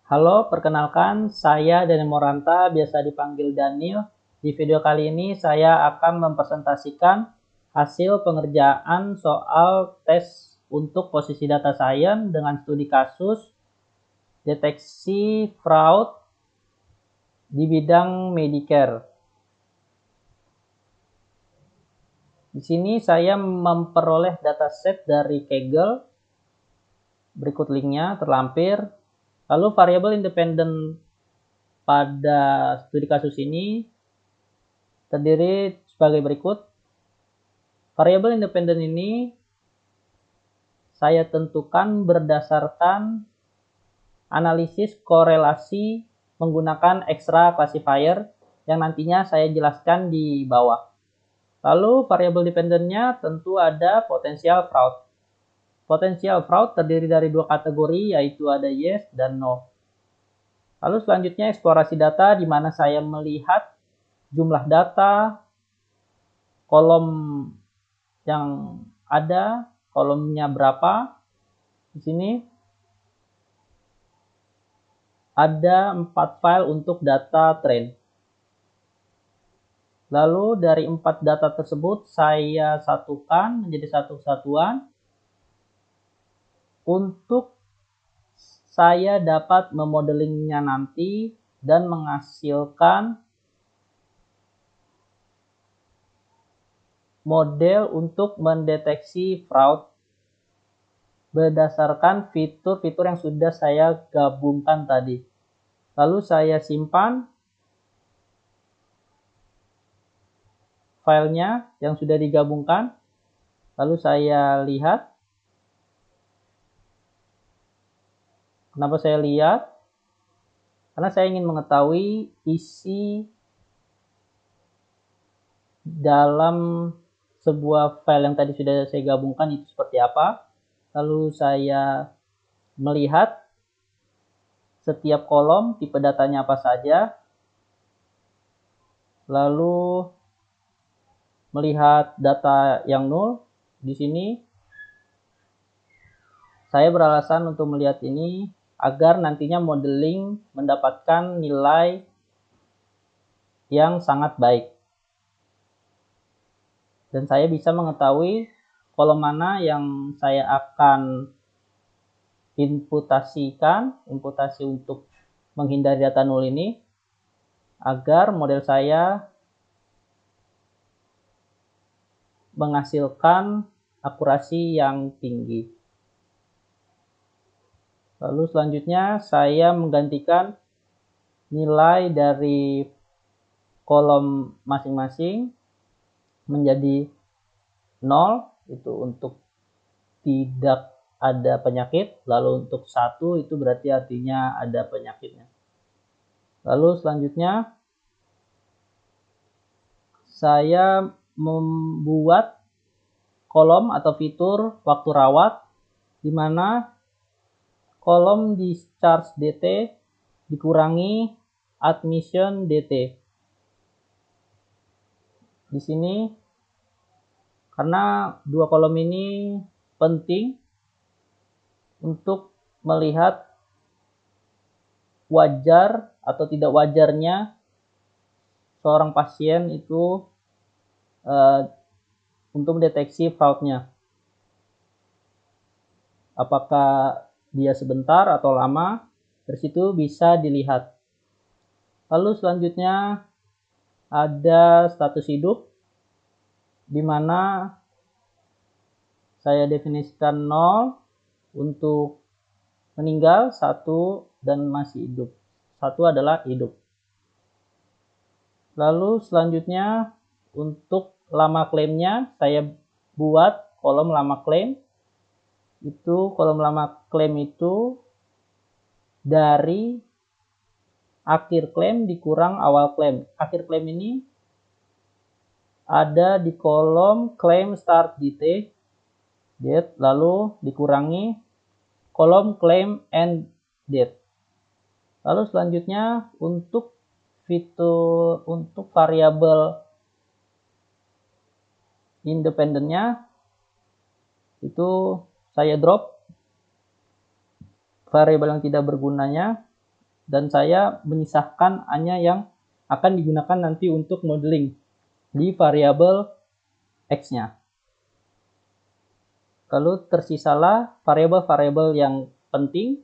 Halo, perkenalkan saya Daniel Moranta, biasa dipanggil Daniel. Di video kali ini saya akan mempresentasikan hasil pengerjaan soal tes untuk posisi data science dengan studi kasus deteksi fraud di bidang Medicare. Di sini saya memperoleh dataset dari Kaggle. Berikut linknya terlampir. Lalu variabel independen pada studi kasus ini terdiri sebagai berikut. Variabel independen ini saya tentukan berdasarkan analisis korelasi menggunakan extra classifier yang nantinya saya jelaskan di bawah. Lalu variabel dependennya tentu ada potensial fraud. Potensial fraud terdiri dari dua kategori, yaitu ada yes dan no. Lalu selanjutnya eksplorasi data, di mana saya melihat jumlah data, kolom yang ada, kolomnya berapa. Di sini ada 4 file untuk data trend. Lalu dari 4 data tersebut saya satukan menjadi satu kesatuan untuk saya dapat memodelingnya nanti dan menghasilkan model untuk mendeteksi fraud berdasarkan fitur-fitur yang sudah saya gabungkan tadi. Lalu saya simpan filenya yang sudah digabungkan. Lalu saya lihat. Kenapa saya lihat? Karena saya ingin mengetahui isi dalam sebuah file yang tadi sudah saya gabungkan itu seperti apa. Lalu saya melihat setiap kolom tipe datanya apa saja. Lalu melihat data yang nol. Di sini saya beralasan untuk melihat ini agar nantinya modeling mendapatkan nilai yang sangat baik. Dan saya bisa mengetahui kolom mana yang saya akan imputasi untuk menghindari data nol ini, agar model saya menghasilkan akurasi yang tinggi. Lalu selanjutnya saya menggantikan nilai dari kolom masing-masing menjadi 0, itu untuk tidak ada penyakit. Lalu untuk 1 itu berarti artinya ada penyakitnya. Lalu selanjutnya saya membuat kolom atau fitur waktu rawat, di mana kolom discharge DT dikurangi admission DT. Di sini karena dua kolom ini penting untuk melihat wajar atau tidak wajarnya seorang pasien itu untuk mendeteksi fraudnya. Apakah dia sebentar atau lama, dari situ bisa dilihat. Lalu selanjutnya ada status hidup, di mana saya definisikan 0 untuk meninggal, 1 dan masih hidup. 1 adalah hidup. Lalu selanjutnya untuk lama klaimnya saya buat kolom lama klaim. Itu kolom lama klaim itu dari akhir klaim dikurang awal klaim. Akhir klaim ini ada di kolom claim start date, lalu dikurangi kolom claim end date. Lalu selanjutnya untuk variabel independennya itu saya drop variabel yang tidak bergunanya. dan saya menyisahkan hanya yang akan digunakan nanti untuk modeling di variabel X-nya. Lalu tersisalah variabel-variabel yang penting,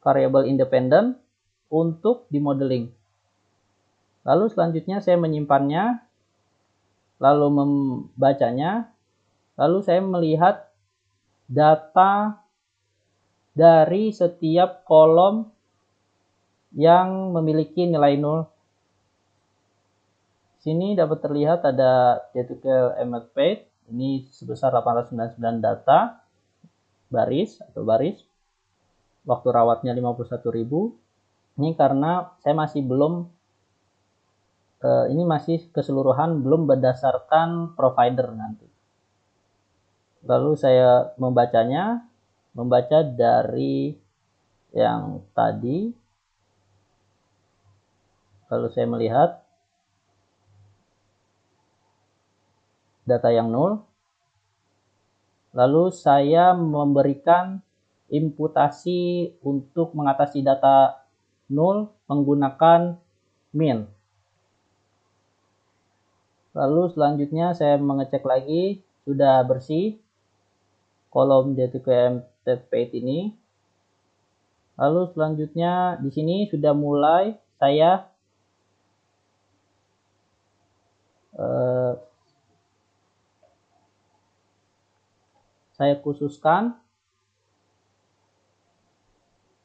variabel independen untuk dimodeling. Lalu selanjutnya saya menyimpannya, lalu membacanya, lalu saya melihat data dari setiap kolom yang memiliki nilai 0. Sini dapat terlihat ada TTL Emmet Page, ini sebesar 899 data baris atau baris. Waktu rawatnya 51.000. Ini karena saya masih belum ini masih keseluruhan belum berdasarkan provider nanti. Lalu saya membaca dari yang tadi. Lalu saya melihat data yang 0. Lalu saya memberikan imputasi untuk mengatasi data 0 menggunakan min. Lalu selanjutnya saya mengecek lagi sudah bersih kolom DTQM template ini. Lalu selanjutnya di sini sudah mulai saya khususkan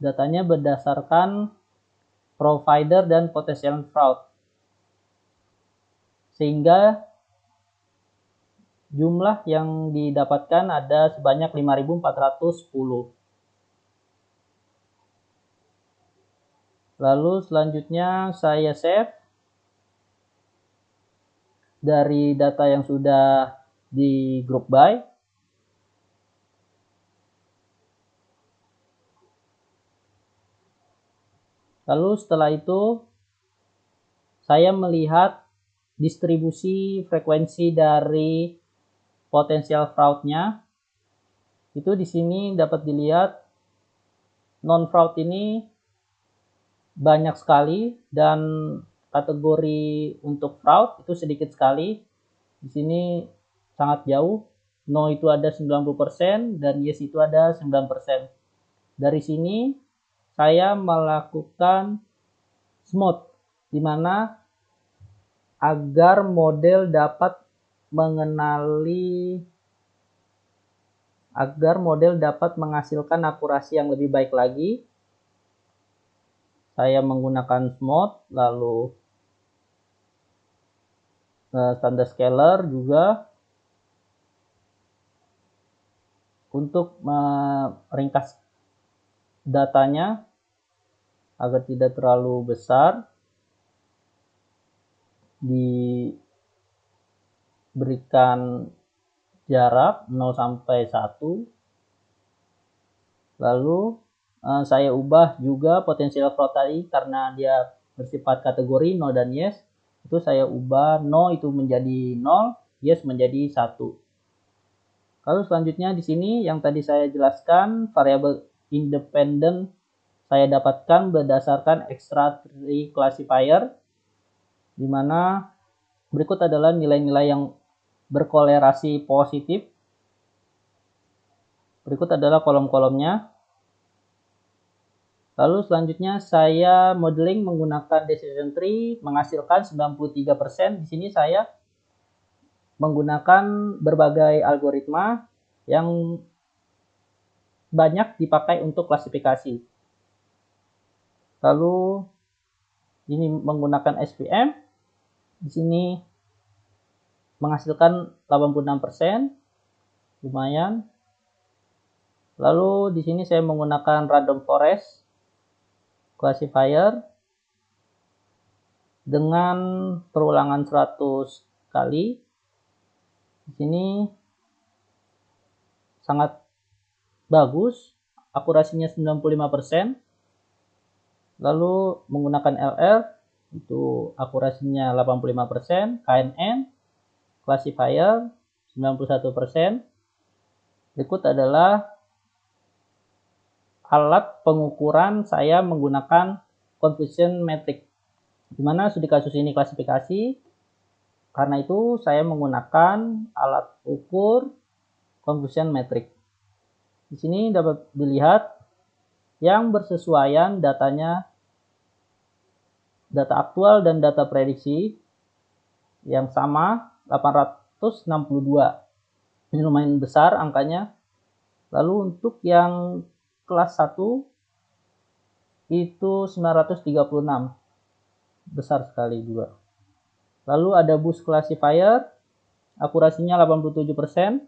datanya berdasarkan provider dan potential fraud, sehingga jumlah yang didapatkan ada sebanyak 5.410. Lalu selanjutnya saya save dari data yang sudah di group by. Lalu setelah itu saya melihat distribusi frekuensi dari potensial fraud-nya. Itu di sini dapat dilihat non-fraud ini banyak sekali dan kategori untuk fraud itu sedikit sekali. Di sini sangat jauh. No itu ada 90% dan yes itu ada 9%. Dari sini saya melakukan smooth, di mana agar model dapat menghasilkan akurasi yang lebih baik lagi. Saya menggunakan smooth, lalu standard scaler juga untuk meringkas datanya agar tidak terlalu besar, diberikan jarak 0 sampai 1. Lalu saya ubah juga potensial fraud tadi karena dia bersifat kategori no dan yes. Itu saya ubah no itu menjadi 0, yes menjadi 1. Lalu selanjutnya di sini yang tadi saya jelaskan variabel independen saya dapatkan berdasarkan extra tree classifier, di mana berikut adalah nilai-nilai yang berkolerasi positif. Berikut adalah kolom-kolomnya. Lalu selanjutnya saya modeling menggunakan decision tree menghasilkan 93%. Di sini saya menggunakan berbagai algoritma yang banyak dipakai untuk klasifikasi. Lalu ini menggunakan SVM. Di sini menghasilkan 86%. Lumayan. Lalu di sini saya menggunakan random forest classifier dengan perulangan 100 kali. Di sini sangat bagus, akurasinya 95%. Lalu menggunakan LR itu akurasinya 85%, KNN classifier 91%. Berikut adalah alat pengukuran saya menggunakan confusion metric. Dimana studi kasus ini klasifikasi, karena itu saya menggunakan alat ukur confusion metric. Di sini dapat dilihat yang bersesuaian datanya, data aktual dan data prediksi yang sama 862. Ini lumayan besar angkanya. Lalu untuk yang kelas 1 itu 936. Besar sekali juga. Lalu ada boost classifier, akurasinya 87%.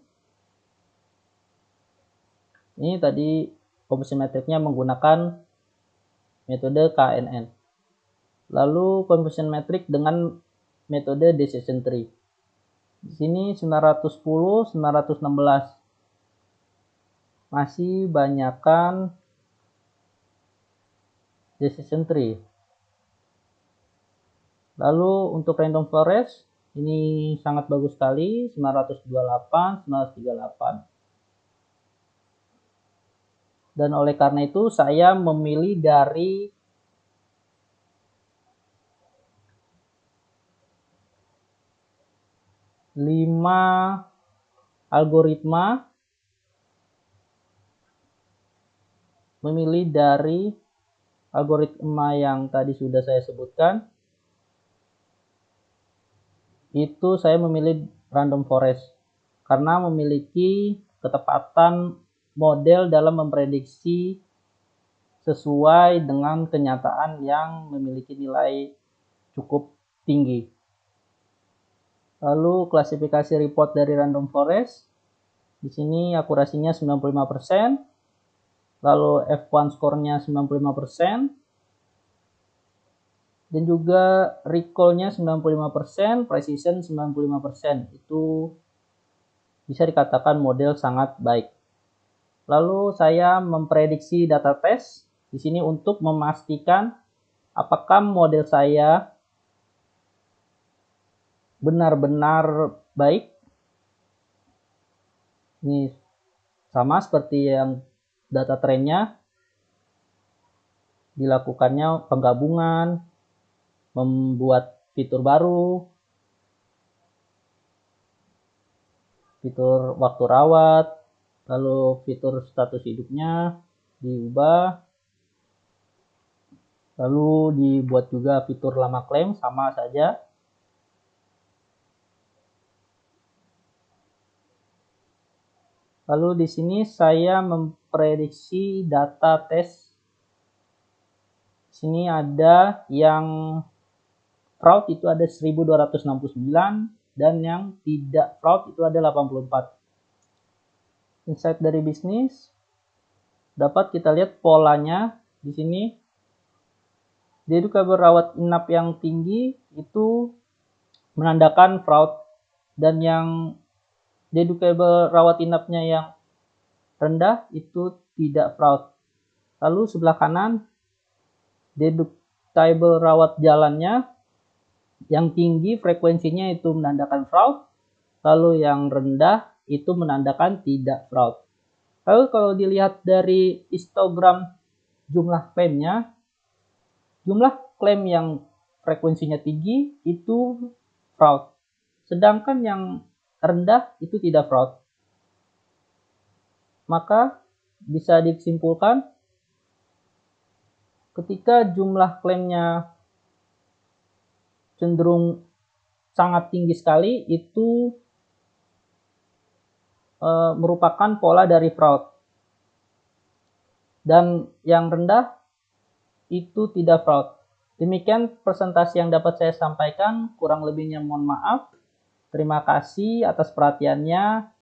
Ini tadi confusion metricnya menggunakan metode KNN. Lalu confusion metric dengan metode decision tree. Di sini 910, 916. Masih banyakkan decision tree. Lalu untuk random forest ini sangat bagus sekali, 928, 938. Dan oleh karena itu saya memilih dari lima algoritma, memilih dari algoritma yang tadi sudah saya sebutkan. Itu saya memilih random forest karena memiliki ketepatan model dalam memprediksi sesuai dengan kenyataan yang memiliki nilai cukup tinggi. Lalu klasifikasi report dari random forest, di sini akurasinya 95%, lalu F1 skornya 95%, dan juga recall-nya 95%, precision 95%. Itu bisa dikatakan model sangat baik. Lalu saya memprediksi data test di sini untuk memastikan apakah model saya benar-benar baik. Ini sama seperti yang data trennya, dilakukannya penggabungan, membuat fitur baru, fitur waktu rawat, lalu fitur status hidupnya diubah, lalu dibuat juga fitur lama klaim, sama saja. Lalu di sini saya memprediksi data tes. Di sini ada yang fraud itu ada 1269 dan yang tidak fraud itu ada 84. Insight dari bisnis dapat kita lihat polanya di sini. Dedukable rawat inap yang tinggi itu menandakan fraud, dan yang dedukable rawat inapnya yang rendah itu tidak fraud. Lalu sebelah kanan deductible rawat jalannya yang tinggi frekuensinya itu menandakan fraud, lalu yang rendah itu menandakan tidak fraud. Lalu kalau dilihat dari histogram jumlah klaimnya, jumlah klaim yang frekuensinya tinggi itu fraud, sedangkan yang rendah itu tidak fraud. Maka bisa disimpulkan ketika jumlah klaimnya cenderung sangat tinggi sekali, itu merupakan pola dari fraud. Dan yang rendah itu tidak fraud. Demikian presentasi yang dapat saya sampaikan, kurang lebihnya mohon maaf. Terima kasih atas perhatiannya.